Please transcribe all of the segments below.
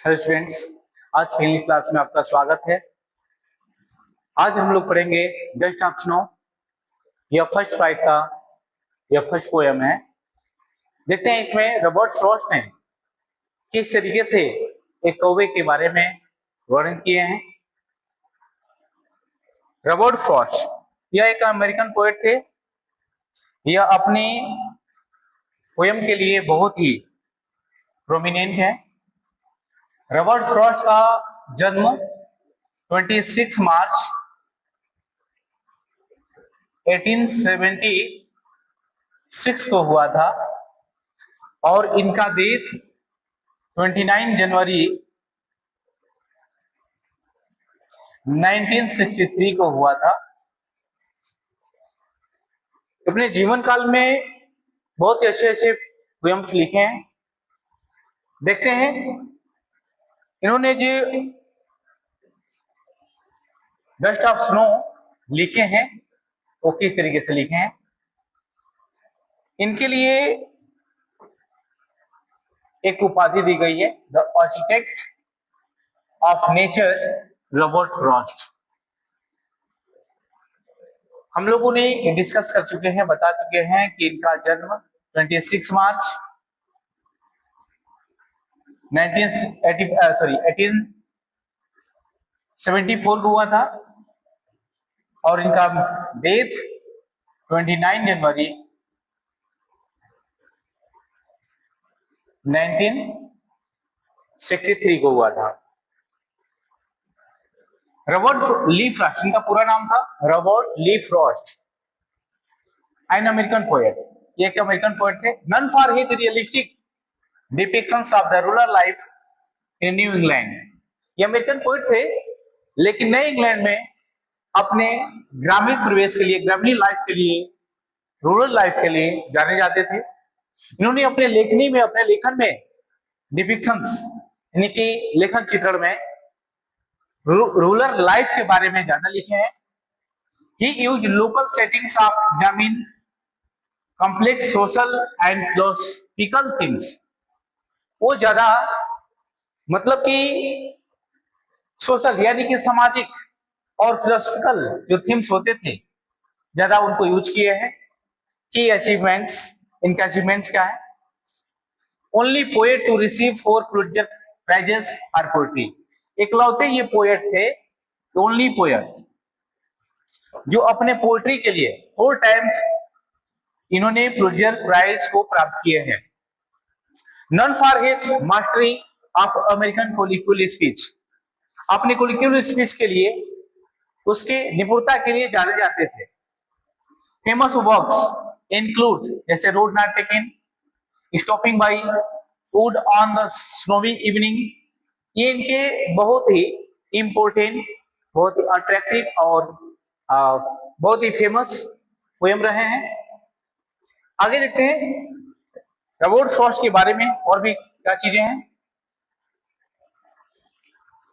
Hello students, आज की Hindi class में आपका स्वागत है। आज हम लोग पढ़ेंगे डस्ट ऑफ स्नो। यह फर्स्ट फाइट का यह फर्स्ट पोयम है। देखते हैं इसमें रॉबर्ट फ्रॉस्ट ने किस तरीके से एक कौवे के बारे में वर्णन किए हैं। रॉबर्ट फ्रॉस्ट यह एक अमेरिकन पोएट थे। यह अपनी पोयम के लिए बहुत ही प्रोमिनेंट है। रॉबर्ट फ्रॉस्ट का जन्म 26 मार्च 1876 को हुआ था और इनका डेथ 29 जनवरी 1963 को हुआ था। अपने जीवन काल में बहुत ही अच्छे अच्छे पोएम्स लिखे हैं। देखते हैं इन्होंने जो डस्ट ऑफ स्नो लिखे हैं वो किस तरीके से लिखे हैं। इनके लिए एक उपाधि दी गई है, the architect of nature Robert Frost. हम लोगों ने डिस्कस कर चुके हैं, बता चुके हैं कि इनका जन्म 26 मार्च 1874 को हुआ था और इनका डेथ 29 जनवरी 1963 को हुआ था। रॉबर्ट ली फ्रॉस्ट, इनका पूरा नाम था Robert Lee Frost, an American poet. ये एक अमेरिकन पोएट थे। Known for his realistic depictions of the rural life in New England. ये अमेरिकन पोएट थे लेकिन नए इंग्लैंड में अपने ग्रामीण परिवेश के लिए, ग्रामीण लाइफ के लिए, रूरल लाइफ के लिए जाने जाते थे। इन्होंने अपने लेखनी में, अपने लेखन में डिपिक्शंस यानी कि लेखन चित्रण में रूरल लाइफ के बारे में ज्यादा लिखे हैं। He use local settings of examine complex social and philosophical things. वो ज्यादा मतलब कि सोशल यानी कि सामाजिक और फिलोसफिकल जो थीम्स होते थे ज्यादा उनको यूज किए हैं। की अचीवमेंट्स, इनके अचीवमेंट्स क्या है? Only poet to receive 4 Pulitzer prizes for poetry. इकलौते ये पोएट थे, ओनली पोएट जो अपने पोएट्री के लिए 4 टाइम्स इन्होंने पुलित्जर प्राइज को प्राप्त किए हैं। None for his mastery of American colloquial speech. अपने कोलिक्युल स्पीच के लिए, उसके निपुणता के लिए जाने जाते थे। फेमस वर्क्स इंक्लूड जैसे road not taken, stopping by, would on the snowy evening. ये इनके बहुत ही इंपोर्टेंट, बहुत ही अट्रैक्टिव और बहुत ही फेमस पोएम रहे हैं। आगे देखते हैं रॉबर्ट फ्रॉस्ट के बारे में और भी क्या चीजें हैं।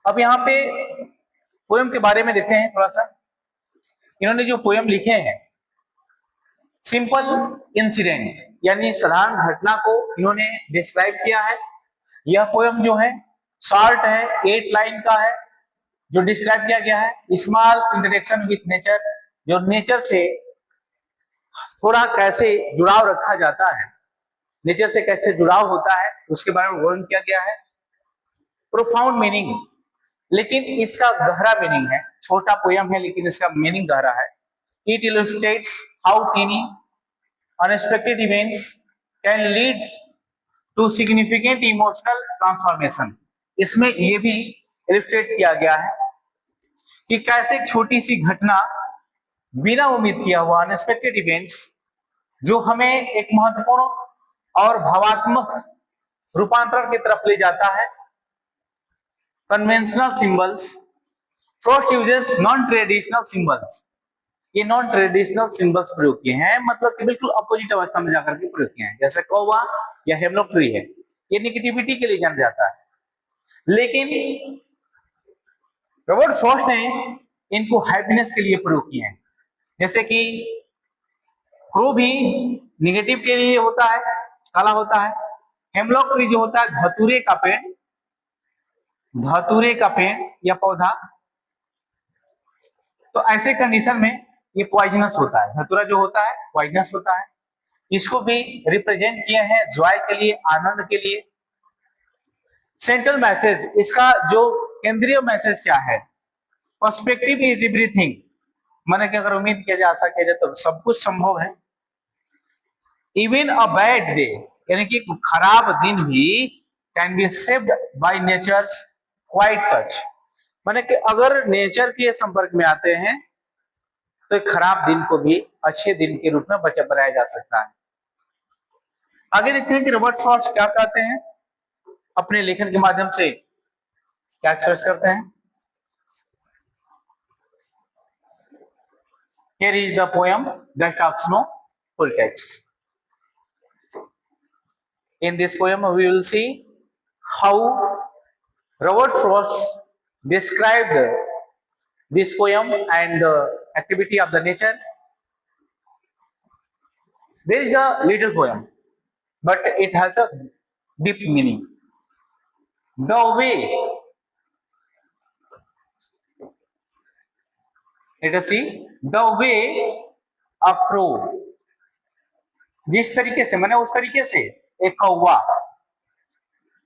अब यहाँ पे पोएम के बारे में देखते हैं थोड़ा सा। इन्होंने जो पोएम लिखे हैं, सिंपल इंसिडेंट यानी साधारण घटना को इन्होंने डिस्क्राइब किया है। यह पोएम जो है शॉर्ट है, 8 लाइन का है। जो डिस्क्राइब किया गया है स्मॉल इंटरेक्शन विथ नेचर, जो नेचर से थोड़ा कैसे जुड़ाव रखा जाता है, नेचर से कैसे जुड़ाव होता है उसके बारे में वर्णन किया गया है। प्रोफाउंड मीनिंग, लेकिन इसका गहरा मीनिंग है। छोटा पोयम है लेकिन इसका मीनिंग गहरा है। It illustrates how tiny unexpected events can lead to significant emotional transformation. इसमें यह भी इलस्ट्रेट किया गया है कि कैसे छोटी सी घटना, बिना उम्मीद किया हुआ अनएक्सपेक्टेड इवेंट्स, जो हमें एक महत्वपूर्ण और भावात्मक रूपांतरण की तरफ ले जाता है। Conventional symbols, Frost uses non traditional symbols. ये नॉन ट्रेडिशनल सिंबल्स प्रयोग किए हैं, मतलब कि बिल्कुल अपोजिट अवस्था में जाकर के प्रयोग किए हैं। जैसे कौवा या हेमलॉक ट्री है, ये नेगेटिविटी के लिए जाना जाता है, लेकिन रॉबर्ट फ्रॉस्ट ने इनको हैप्पीनेस के लिए प्रयोग किए हैं। जैसे कि क्रो भी निगेटिव के लिए होता है, काला होता है। हेमलॉक ट्री जो होता है धतूरे का पेड़, धतूरे का पेड़ या पौधा, तो ऐसे कंडीशन में ये पॉइजनस होता है। धतूरा जो होता है पॉइजनस होता है। इसको भी रिप्रेजेंट किए हैं जॉय के लिए, आनंद के लिए। सेंट्रल मैसेज, इसका जो केंद्रीय मैसेज क्या है? पर्सपेक्टिव इज एवरीथिंग, माने कि अगर उम्मीद किया जा सके जाए तो सब कुछ संभव है। इवन अ बैड डे, यानी कि खराब दिन भी can be saved by nature's quiet touch, माने कि अगर नेचर के संपर्क में आते हैं तो एक खराब दिन को भी अच्छे दिन के रूप में बनाया जा सकता है। आगे देखते हैं कि रॉबर्ट फ्रॉस्ट क्या कहते हैं, अपने लेखन के माध्यम से क्या एक्सप्रेस करते हैं। Here is the poem Dust of Snow, full text. In this poem we will see how Robert Frost described this poem and the activity of the nature. There is a little poem, but it has a deep meaning. The way, let us see, the way a crow, जिस तरीके से, मैंने उस तरीके से एक कौवा,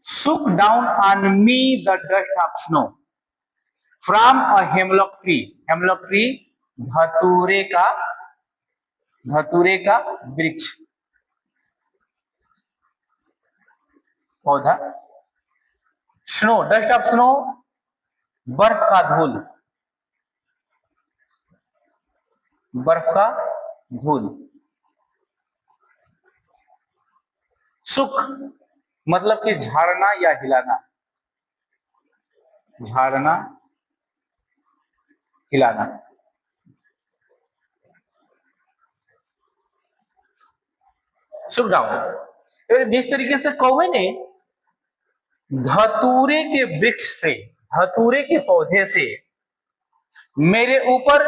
shook down on me the dust of snow from a hemlock tree. Hemlock tree धतूरे का वृक्ष, पौधा। स्नो, डस्ट ऑफ स्नो, बर्फ का धूल, बर्फ का धूल। सुख मतलब कि झाड़ना या हिलाना, झाड़ना हिलाना। सुख डाउन, जिस तरीके से कौवे ने धतूरे के वृक्ष से, धतूरे के पौधे से मेरे ऊपर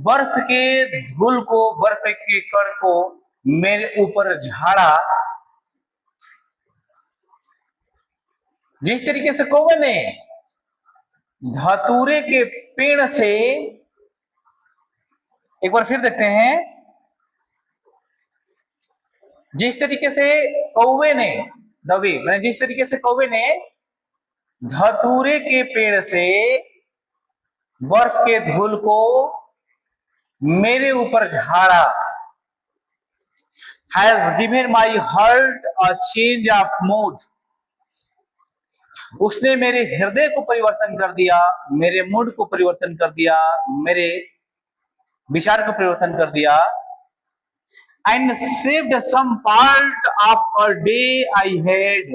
बर्फ के धूल को, बर्फ के कण को मेरे ऊपर झाड़ा, जिस तरीके से कौवे ने धतूरे के पेड़ से, एक बार फिर देखते हैं, जिस तरीके से कौवे ने, दबी, मैंने जिस तरीके से कौवे ने धतूरे के पेड़ से बर्फ के धूल को मेरे ऊपर झाड़ा, has given my heart a change of mood, उसने मेरे हृदय को परिवर्तन कर दिया, मेरे मूड को परिवर्तन कर दिया, मेरे विचार को परिवर्तन कर दिया। And saved some part of a day I had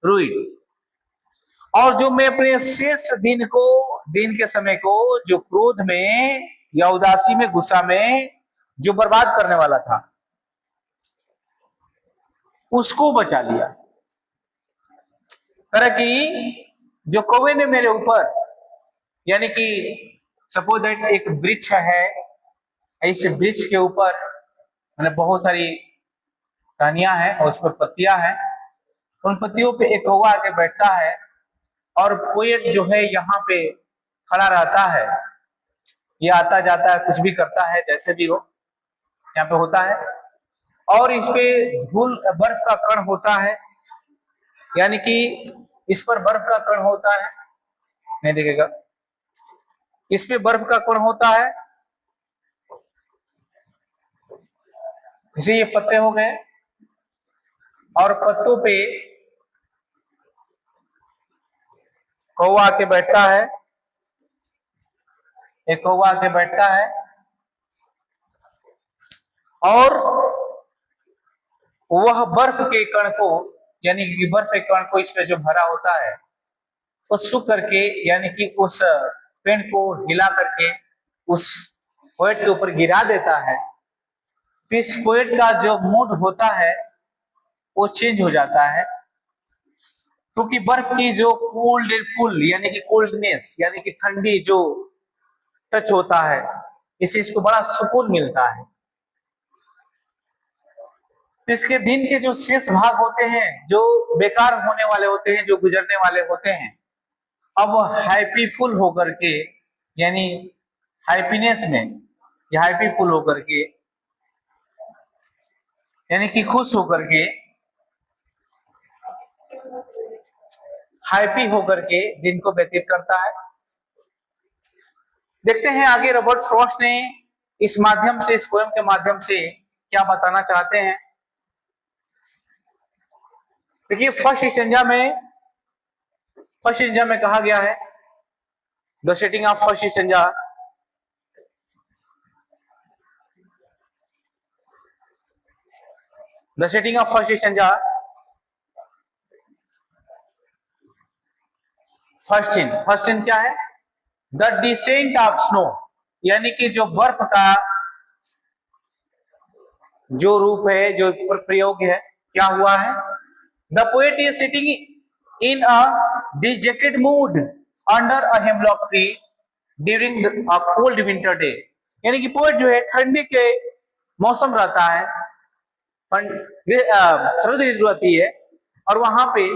ruined, और जो मैं अपने शेष दिन को, दिन के समय को जो क्रोध में या उदासी में, गुस्सा में जो बर्बाद करने वाला था, उसको बचा लिया। तरह की जो कौवे ने मेरे ऊपर, यानी कि सपोज दैट एक वृक्ष है, इस वृक्ष के ऊपर मैंने बहुत सारी टहनियां हैं और उस पर पत्तियां हैं, उन पत्तियों पे एक कौवा आके बैठता है और पोएट जो है यहाँ पे खड़ा रहता है, ये आता जाता है, कुछ भी करता है, जैसे भी हो यहाँ पे होता है, और इस पे धूल, बर्फ का कण होता है, यानी कि इस पर बर्फ का कण होता है, नहीं दिखेगा, इस पे बर्फ का कण होता है, इसे ये पत्ते हो गए, और पत्तों पे कौवा आके बैठता है, एक कौवा आके बैठता है, और वह बर्फ के कण को, यानी कि बर्फ के कण को इस पे जो भरा होता है वो सूख करके, यानी कि उस पेड़ को हिला करके उस पोएट के ऊपर गिरा देता है। तो इस पोएट का जो मूड होता है वो चेंज हो जाता है, क्योंकि बर्फ की जो कोल्ड पुल, यानी कि कोल्डनेस, यानी कि ठंडी जो टच होता है, इससे इसको बड़ा सुकून मिलता है। तो इसके दिन के जो शेष भाग होते हैं, जो बेकार होने वाले होते हैं, जो गुजरने वाले होते हैं, अब हैप्पीफुल होकर के, यानी हैप्पीनेस में, या हैप्पीफुल होकर के, यानी कि खुश होकर के, हैप्पी होकर के दिन को व्यतीत करता है। देखते हैं आगे रॉबर्ट फ्रॉस्ट ने इस माध्यम से, इस पोएम के माध्यम से क्या बताना चाहते हैं। देखिए फर्स्ट स्टेंजा में कहा गया है, the setting of first stanza, the setting of first stanza, first scene क्या है? द डिसेंट ऑफ स्नो, यानी कि जो बर्फ का जो रूप है, जो प्रयोग है, क्या हुआ है? The poet is sitting in a dejected mood under a hemlock tree during a cold winter day, यानी कि पोएट जो है ठंडी के मौसम रहता है, सर्द ऋतु रहती है, और वहां पे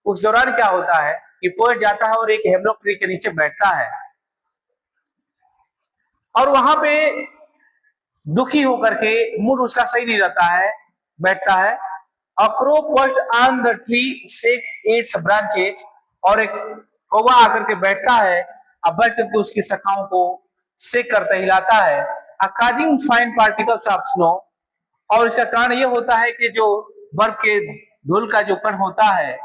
उस दौरान क्या होता है कि पोएट जाता है और एक हेमलॉक ट्री के नीचे बैठता है, और वहां पे दुखी होकर के, मूड उसका सही नहीं रहता है, बैठता है। A crow perched on the tree shake its branches, और एक कौवा आकर के बैठता है, अब बैठ करके उसकी शाखाओं को शेक करता, हिलाता है। A causing fine particles of snow, और इसका कारण यह होता है कि जो बर्फ के धूल का जो कण होता है,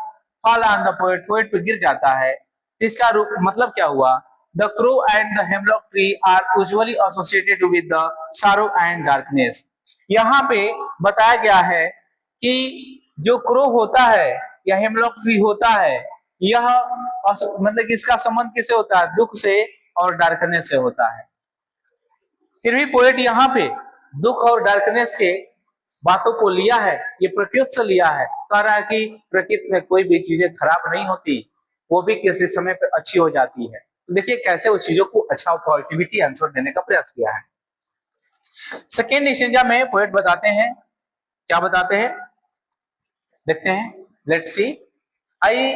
fall on the poet, poet पे गिर जाता है। इसका रूप मतलब क्या हुआ? The crow and the hemlock tree are usually associated with the sorrow and darkness. यहाँ पे बताया गया है कि जो क्रो होता है या हेमलॉक ट्री होता है, यह मतलब इसका संबंध किससे होता है? दुख से और डार्कनेस से होता है। फिर भी पोएट यहाँ पे दुख और डार्कनेस के बातों को लिया है, ये प्रकृति से लिया है, कह रहा है कि प्रकृति में कोई भी चीजें खराब नहीं होती, वो भी किसी समय पे अच्छी हो जाती है। तो देखिए कैसे उस चीजों को अच्छा पॉजिटिविटी आंसर देने का प्रयास किया है। सेकेंड स्टेंजा में पोएट बताते हैं, क्या बताते हैं देखते हैं, let's see. I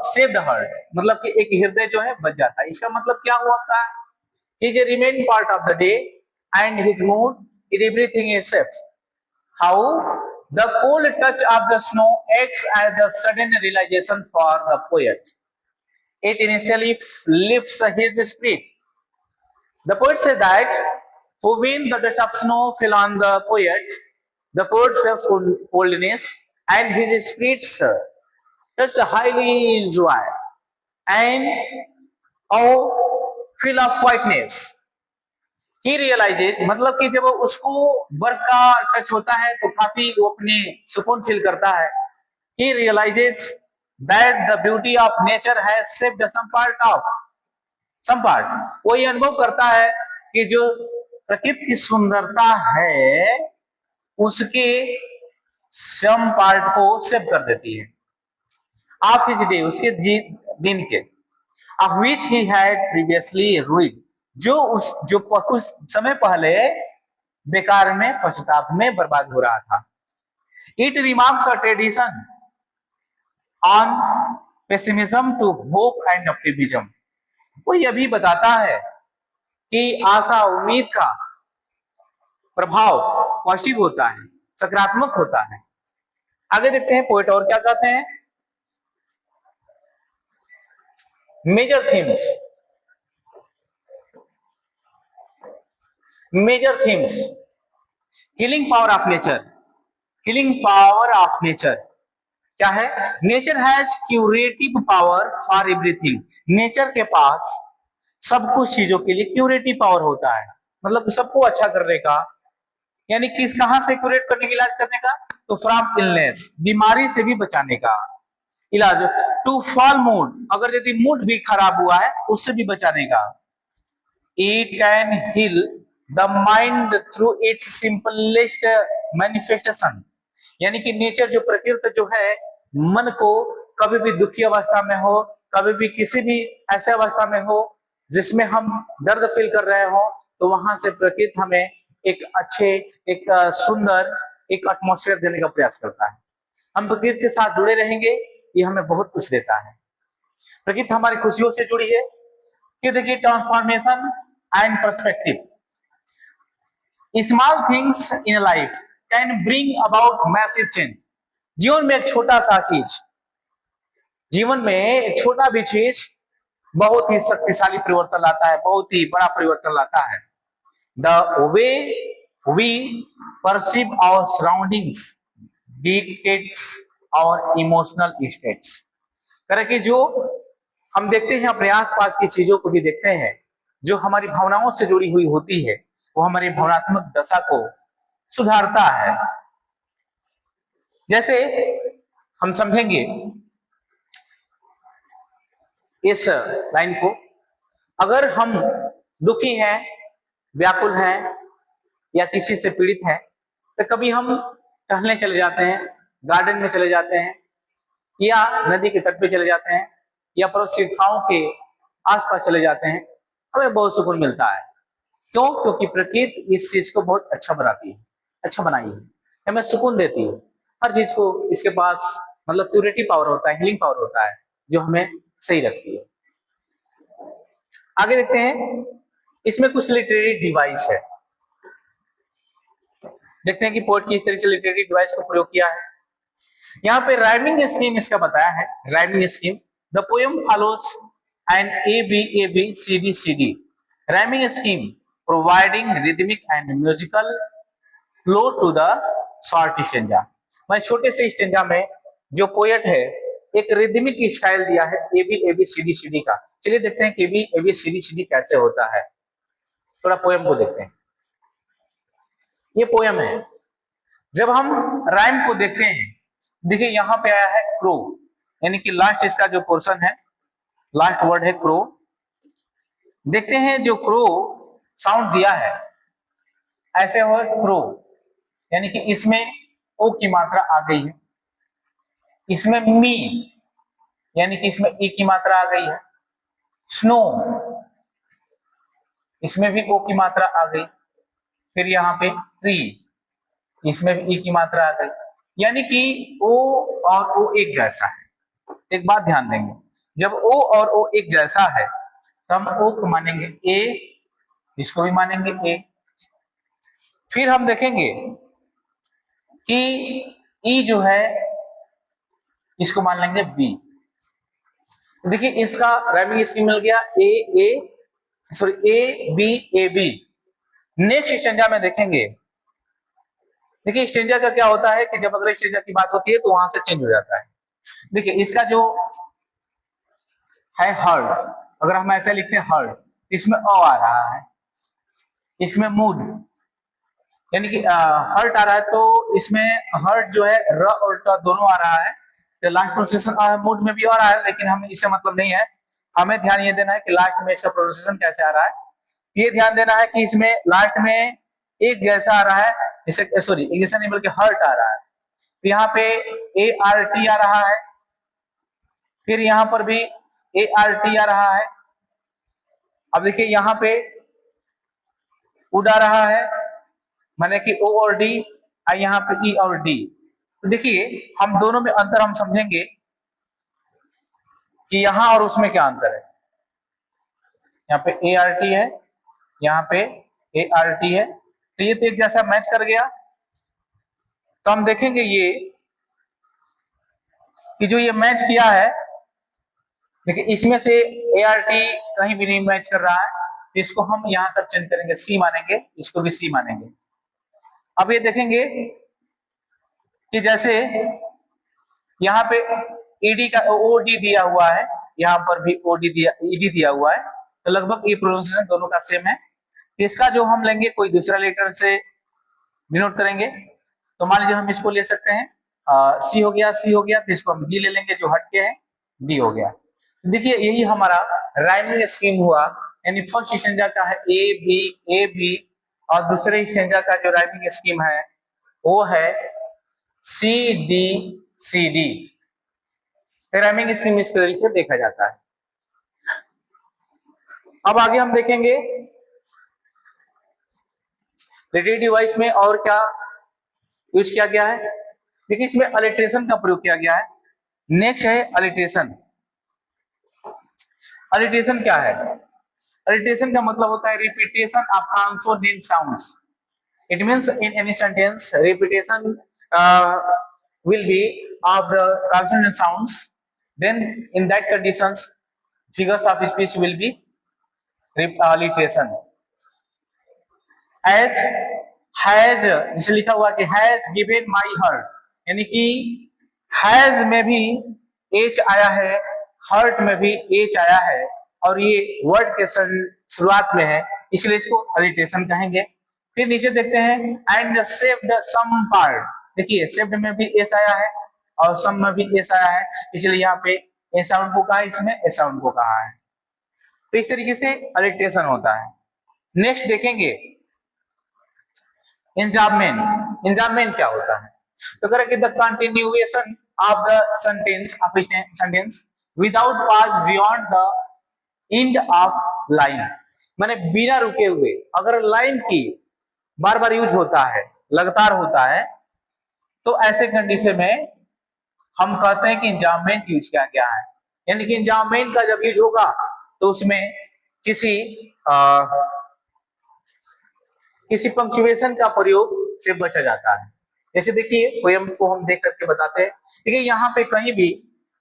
save the heart, मतलब कि एक हृदय जो है बच जाता है। इसका मतलब क्या हुआ था? He is a remaining part of the day and his mood in everything is safe. How the cold touch of the snow acts as a sudden realization for the poet. It initially lifts his spirit. The poet said that when the dust of snow fell on the poet felt coldness and his spirits touched highly joy and feel of quietness. He realizes, मतलब कि जब उसको बर्फ का touch होता है तो काफी वो अपने सुकून फील करता है। He realizes that the beauty of nature has saved some part. वो ये अनुभव करता है कि जो प्रकृति की सुंदरता है उसके सम पार्ट को सेव कर देती है। ऑफ हिज डे, उसके दिन के, of which he had previously ruined, जो कुछ समय पहले बेकार में, पश्चाताप में बर्बाद हो रहा था। It remarks a tradition on pessimism to hope and optimism. वो यह भी बताता है कि आशा उम्मीद का प्रभाव पॉजिटिव होता है, सकारात्मक होता है। आगे देखते हैं पोएट और क्या कहते हैं। Major themes, healing power of nature, क्या है? Nature has curative power for everything. Nature के पास सब कुछ चीजों के लिए क्यूरेटिव पावर होता है, मतलब सबको अच्छा करने का, यानी किस कहां से क्यूरेट करने का, इलाज करने का, तो फ्रॉम इलनेस, बीमारी से भी बचाने का इलाज। टू फॉल मूड, अगर यदि मूड भी खराब हुआ है उससे भी बचाने का। It can heal the mind through its simplest manifestation, यानी कि नेचर जो प्रकृति जो है, मन को कभी भी दुखी अवस्था में हो, कभी भी किसी भी ऐसे अवस्था में हो जिसमें हम दर्द फील कर रहे हो, तो वहां से प्रकृति हमें एक अच्छे, एक सुंदर एक एटमॉस्फेयर देने का प्रयास करता है। हम प्रकृति के साथ जुड़े रहेंगे, ये हमें बहुत कुछ देता है। प्रकृति हमारी खुशियों से जुड़ी है कि देखिए transformation and perspective, small things in life can bring about massive change. जीवन में एक छोटा सा चीज, जीवन में एक छोटा भी चीज बहुत ही शक्तिशाली परिवर्तन लाता है, बहुत ही बड़ा परिवर्तन लाता है। The way we perceive our surroundings dictates our emotional states. करे कि जो हम देखते हैं अपने आसपास की चीजों को भी देखते हैं, जो हमारी भावनाओं से जुड़ी हुई होती है, वो हमारी भावनात्मक दशा को सुधारता है। जैसे हम समझेंगे इस लाइन को, अगर हम दुखी हैं, व्याकुल हैं या किसी से पीड़ित हैं, तो कभी हम टहलने चले जाते हैं, गार्डन में चले जाते हैं या नदी के तट पे चले जाते हैं या पड़ोसी गांव के आसपास चले जाते हैं, हमें बहुत सुकून मिलता है। क्यों? क्योंकि प्रकृति इस चीज को बहुत अच्छा बनाती है, अच्छा बनाई है, हमें सुकून देती है। हर चीज को इसके पास मतलब क्यूरेटिव पावर होता है, हीलिंग पावर होता है, जो हमें सही रखती है। आगे देखते हैं, इसमें कुछ लिटरेरी डिवाइस है। देखते हैं कि पोएट किस तरह से लिटरेरी डिवाइस को प्रयोग किया है। यहाँ पे राइमिंग स्कीम इसका बताया है। Rhyming scheme, the poem follows an A B C D C D rhyming scheme providing rhythmic and musical flow to the short stanza. मैं छोटे से स्टेंजा में जो पोएट है एक रिदमिक स्टाइल दिया है ए बी सी डी का। चलिए देखते हैं कि ए बी सी डी कैसे होता है। थोड़ा पोएम को देखते हैं। ये पोएम है। जब हम राइम को देखते हैं, देखिए यहां पे आया है क्रो, यानी कि लास्ट इसका जो पोर्शन है, लास्ट वर्ड है क्रो। देखते हैं जो क्रो साउंड दिया है ऐसे हो क्रो, यानी कि इसमें ओ की मात्रा आ गई है। इसमें मी, यानी कि इसमें ई की मात्रा आ गई है। स्नो, इसमें भी ओ की मात्रा आ गई। फिर यहाँ पे ट्री, इसमें भी ई की मात्रा आ गई, यानी कि ओ और ओ एक जैसा है। एक बात ध्यान देंगे, जब ओ और ओ एक जैसा है तो हम ओ को मानेंगे ए, इसको भी मानेंगे ए। फिर हम देखेंगे कि ई जो है इसको मान लेंगे बी। देखिए इसका राइमिंग स्कीम मिल गया ए बी। नेक्स्ट स्टेंजा में देखेंगे, देखिए स्टेंजा का क्या होता है कि जब अगले स्टेंजा की बात होती है तो वहां से चेंज हो जाता है। देखिए इसका जो है हर्ट, अगर हम ऐसे लिखते हैं हर्ट, इसमें अ आ रहा है, इसमें मूड, यानी कि हर्ट आ रहा है तो इसमें हर्ट जो है र और ट दोनों आ रहा है, तो लास्ट प्रोनाउंसिएशन मूड में भी आ रहा है, लेकिन हमें इससे मतलब नहीं है। हमें ध्यान ये देना है कि लास्ट में इसका प्रोनाउंसिएशन कैसे आ रहा है। ये ध्यान देना है कि इसमें लास्ट में एक जैसा आ रहा है, इसे सॉरी एक जैसा नहीं बल्कि हर्ट आ रहा है, तो यहाँ पे ए आर टी आ रहा है, फिर यहाँ पर भी ए आर टी आ रहा है। अब देखिए यहाँ पे उड़ आ रहा है, माने कि ओ और डी, यहाँ पे ई और डी। तो देखिए हम दोनों में अंतर हम समझेंगे कि यहाँ और उसमें क्या अंतर है। यहाँ पे ए आर टी है, यहाँ पे ए आर टी है, तो ये तो एक जैसा मैच कर गया। तो हम देखेंगे ये कि जो ये मैच किया है, देखिए इसमें से ए आर टी कहीं भी नहीं मैच कर रहा है, तो इसको हम यहां सब चेंज करेंगे, सी मानेंगे, इसको भी सी मानेंगे। अब ये देखेंगे कि जैसे यहाँ पे ईडी का ओडी दिया हुआ है, यहाँ पर भी ओडी दिया ईडी दिया हुआ है, तो लगभग ये प्रोनाउंसिएशन दोनों का सेम है। इसका जो हम लेंगे कोई दूसरा लेटर से डिनोट करेंगे, तो मान लीजिए हम इसको ले सकते हैं सी हो गया, सी हो गया, फिर इसको हम डी ले लेंगे जो हट के है, डी हो गया। देखिए यही हमारा राइमिंग स्कीम हुआ, यानी फर्स्ट स्टेंजा का है ए बी और दूसरे स्टेंजा का जो राइमिंग स्कीम है वो है सी डी। राइमिंग स्कीम इस तरीके से देखा जाता है। अब आगे हम देखेंगे लिटरेरी डिवाइस में और क्या यूज किया गया है। देखिए इसमें अलिट्रेशन का प्रयोग किया गया है। नेक्स्ट है अलिट्रेशन। अलिटेशन क्या है? अलिटेशन का मतलब होता है repetition of consonant sounds. It means in any sentence repetition will be of the consonant sounds. Then in that conditions figures of speech will be alliteration. As has जिसे लिखा हुआ कि has given my heart, यानी कि has में भी h आया है, heart में भी h आया है और ये वर्ड के शुरुआत में है, इसलिए इसको alliteration कहेंगे. फिर नीचे देखते हैं एंड सेव्ड सम पार्ट. देखिए सेव्ड में भी एस आया है और सम में भी एस आया है, इसलिए यहाँ पे ए साउंड को कहा, इसमें ए साउंड को कहा है. तो इस तरीके से अलिटेशन होता है. नेक्स्ट देखेंगे इंजाममेंट. इंजाममेंट क्या होता है? तो करेंगे the continuation of the sentence without pause beyond the end of line. माने बिना रुके हुए अगर लाइन की बार बार यूज होता है, लगातार होता है, तो ऐसे कंडीशन में हम कहते हैं कि इंजाममेंट यूज किया गया है. यानी कि इंजाममेंट का जब यूज होगा तो उसमें किसी पंक्चुएशन का प्रयोग से बचा जाता है. जैसे देखिए पोयम को हम देख करके बताते हैं. देखिए यहाँ पे कहीं भी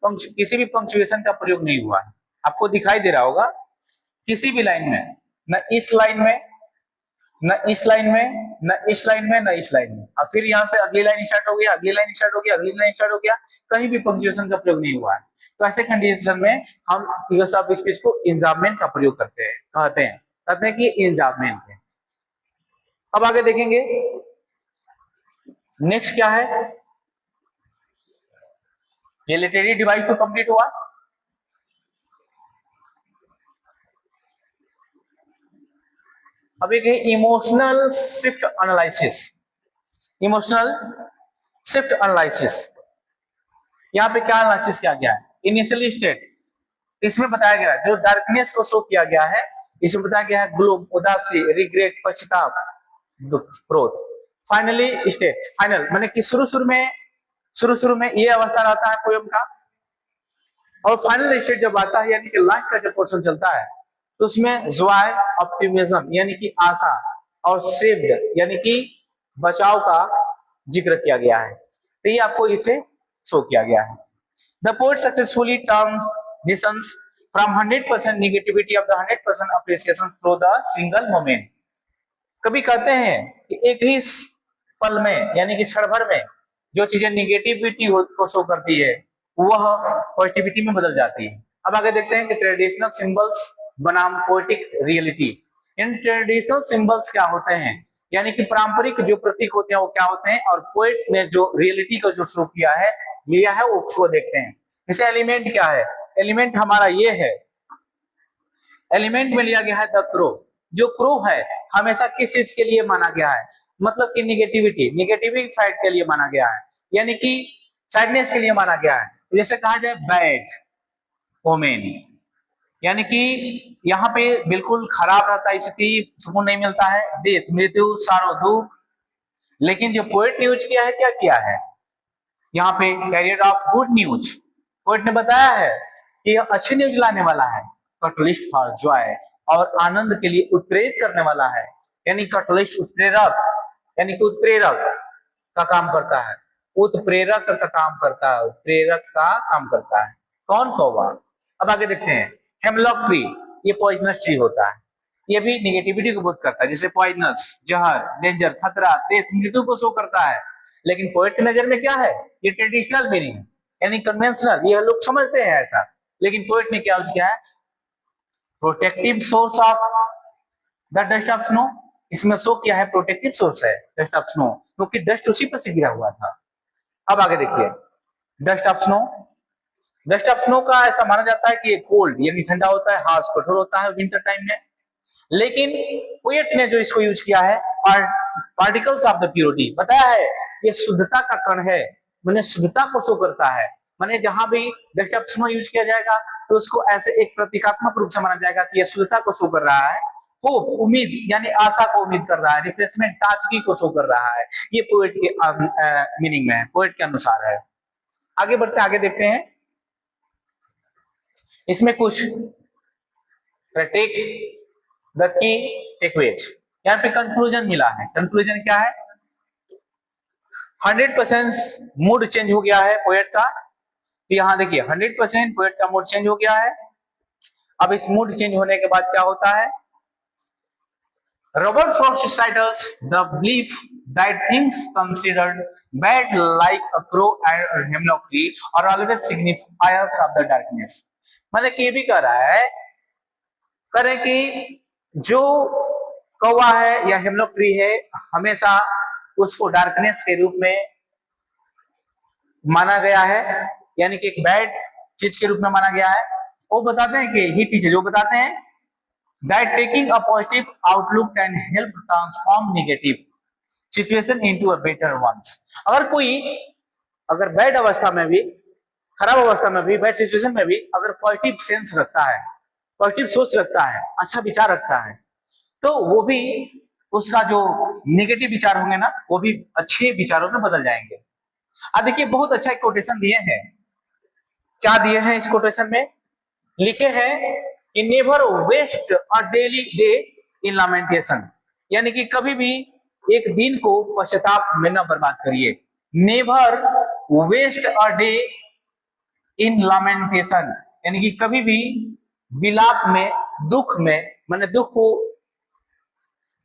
किसी भी पंक्चुएशन का प्रयोग नहीं हुआ है. आपको दिखाई दे रहा होगा किसी भी लाइन में, न इस लाइन में, न इस लाइन में, न इस लाइन में, न इस लाइन में. अब फिर यहाँ से अगली लाइन स्टार्ट हो गया, अगली लाइन स्टार्ट हो गया, अगली लाइन स्टार्ट हो गया, कहीं भी पंक्चुएशन का प्रयोग नहीं हुआ है. तो ऐसे कंडीशन में हम फिगर्स ऑफ स्पीच को इंजाममेंट का प्रयोग करते हैं, कहते हैं कि इंजाममेंट है. अब आगे देखेंगे नेक्स्ट क्या है. ये लिटरेरी डिवाइस तो कंप्लीट हुआ. अब एक है emotional shift analysis. Emotional shift analysis, यहाँ पे क्या एनालिसिस किया गया है? इनिशियली स्टेट, इसमें बताया गया है जो डार्कनेस को शो किया गया है, इसमें बताया गया है ग्लोम, उदासी, रिग्रेट, पश्चाताप, दुख, क्रोध. फाइनली स्टेट, फाइनल माने कि शुरू में ये अवस्था रहता है पोयम का, और फाइनल स्टेट जब आता है यानी कि लास्ट का जब पोर्शन चलता है तो उसमें जॉय, ऑप्टिमिज्म यानी कि आशा, और सेव्ड यानी कि बचाव का जिक्र किया गया है. तो ये आपको इसे शो किया गया है. The poet successfully transitions from 100% negativity of the 100% appreciation through the single moment. कभी कहते हैं कि एक ही पल में यानी कि क्षण भर में जो चीजें निगेटिविटी को शो करती है वह पॉजिटिविटी में बदल जाती है. अब आगे देखते हैं कि ट्रेडिशनल सिंबल्स बनाम poetic reality. In traditional symbols क्या होते हैं, यानी कि पारंपरिक जो प्रतीक होते हैं वो क्या होते हैं, और पोएट ने जो रियलिटी को जो शो किया है, लिया है, वो उसको देखते हैं. जैसे एलिमेंट क्या है? एलिमेंट हमारा ये है, एलिमेंट में लिया गया है द क्रो. जो क्रो है हमेशा किस चीज के लिए माना गया है? मतलब कि निगेटिविटी साइड के लिए माना गया है, यानी कि सैडनेस के लिए माना गया है. जैसे कहा जाए बैड ओमेन, यानी कि यहाँ पे बिल्कुल खराब रहता है, स्थिति, सुकून नहीं मिलता है, डेथ, मृत्यु, सारो, दुख. लेकिन जो पोएट ने यूज किया है, क्या किया है यहाँ पे? Carrier of good news. Poet ने बताया है कि यह अच्छी न्यूज लाने वाला है, कैटलिस्ट फॉर जॉय, और आनंद के लिए उत्प्रेरित करने वाला है. यानी कैटलिस्ट उत्प्रेरक, यानी कि उत्प्रेरक का काम करता है, उत्प्रेरक का काम करता है, उत्प्रेरक का काम करता है. कौन कौवा? अब आगे देखते हैं. हेमलॉक ट्री, ये पॉइजनस ट्री होता है, ये भी निगेटिविटी को बोध करता है. जैसे पॉइजनस, जहर, डेंजर, खतरा, डेथ, मृत्यु को शो करता है. लेकिन पोएट की नजर में क्या है? ये ट्रेडिशनल मीनिंग यानी कन्वेंशनल, ये लोग समझते हैं ऐसा. लेकिन पोएट ने क्या यूज किया है? Protective source of the dust of snow. इसमें शो किया है प्रोटेक्टिव सोर्स है डस्ट ऑफ स्नो, क्योंकि डस्ट उसी पर से गिरा हुआ था. अब आगे देखिए dust of snow. Dust of snow का ऐसा माना जाता है कि ये कोल्ड यानी ठंडा होता है, हार्श कठोर होता है विंटर टाइम में. लेकिन पोएट ने जो इसको यूज किया है पार्टिकल्स ऑफ द प्योरिटी, बताया है ये शुद्धता का कण है, मैंने शुद्धता को शो करता है. मैंने जहां भी डस्ट ऑफ स्नो यूज किया जाएगा तो उसको ऐसे एक प्रतीकात्मक रूप से माना जाएगा कि यह शुद्धता को शो कर रहा है, होप, उम्मीद यानी आशा को उम्मीद कर रहा है, रिफ्रेशमेंट, ताजगी को शो कर रहा है. ये पोएट के मीनिंग में है, पोएट के अनुसार है. आगे बढ़ते आगे देखते हैं. इसमें कुछ टेक द की टेकवेज। यहाँ पे कंक्लूजन मिला है। कंक्लूजन क्या है? 100% मूड चेंज हो गया है पोएट का। तो यहाँ देखिए 100% पोएट का मूड चेंज हो गया है। अब इस मूड चेंज होने के बाद क्या होता है? Robert Frost titles the belief that things considered bad like a crow and a hemlock tree are always signifiers of the darkness। मतलब ये भी कह रहा है करें कि जो कौवा है या हेमलॉक ट्री है हमेशा उसको डार्कनेस के रूप में माना गया है, यानी कि एक बैड चीज के रूप में माना गया है। वो बताते हैं कि ही टीचर जो बताते हैं that taking a positive outlook can help transform negative situation into a better ones। अगर बैड अवस्था में भी, खराब अवस्था में भी, बैड सिचुएशन में भी अगर पॉजिटिव सेंस रखता है, पॉजिटिव सोच रखता है, अच्छा विचार रखता है, तो वो भी उसका जो नेगेटिव विचार होंगे ना वो भी अच्छे विचारों में बदल जाएंगे। अब देखिए बहुत अच्छा एक कोटेशन दिए हैं। क्या दिए हैं इस कोटेशन में? लिखे हैं कि never waste a daily day in lamentation, यानी कि कभी भी एक दिन को पश्चाताप में न बर्बाद करिए। Never waste a day in lamentation, यानी कि कभी भी विलाप में, दुख में, माने दुख को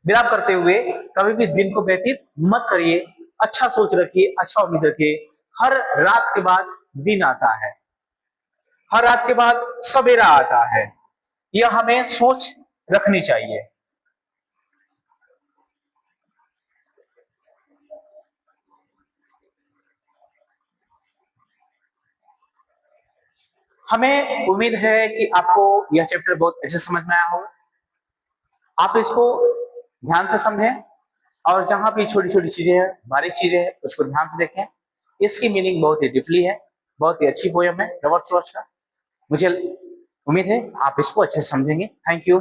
विलाप करते हुए कभी भी दिन को व्यतीत मत करिए। अच्छा सोच रखिए, अच्छा उम्मीद रखिए। हर रात के बाद दिन आता है, हर रात के बाद सवेरा आता है। यह हमें सोच रखनी चाहिए। हमें उम्मीद है कि आपको यह चैप्टर बहुत अच्छे समझ में आया होगा। आप इसको ध्यान से समझें और जहां भी छोटी छोटी चीजें हैं, बारीक चीजें हैं, उसको ध्यान से देखें। इसकी मीनिंग बहुत ही डीपली है, बहुत ही अच्छी पोयम है रॉबर्ट फ्रॉस्ट का। मुझे उम्मीद है आप इसको अच्छे से समझेंगे। Thank you.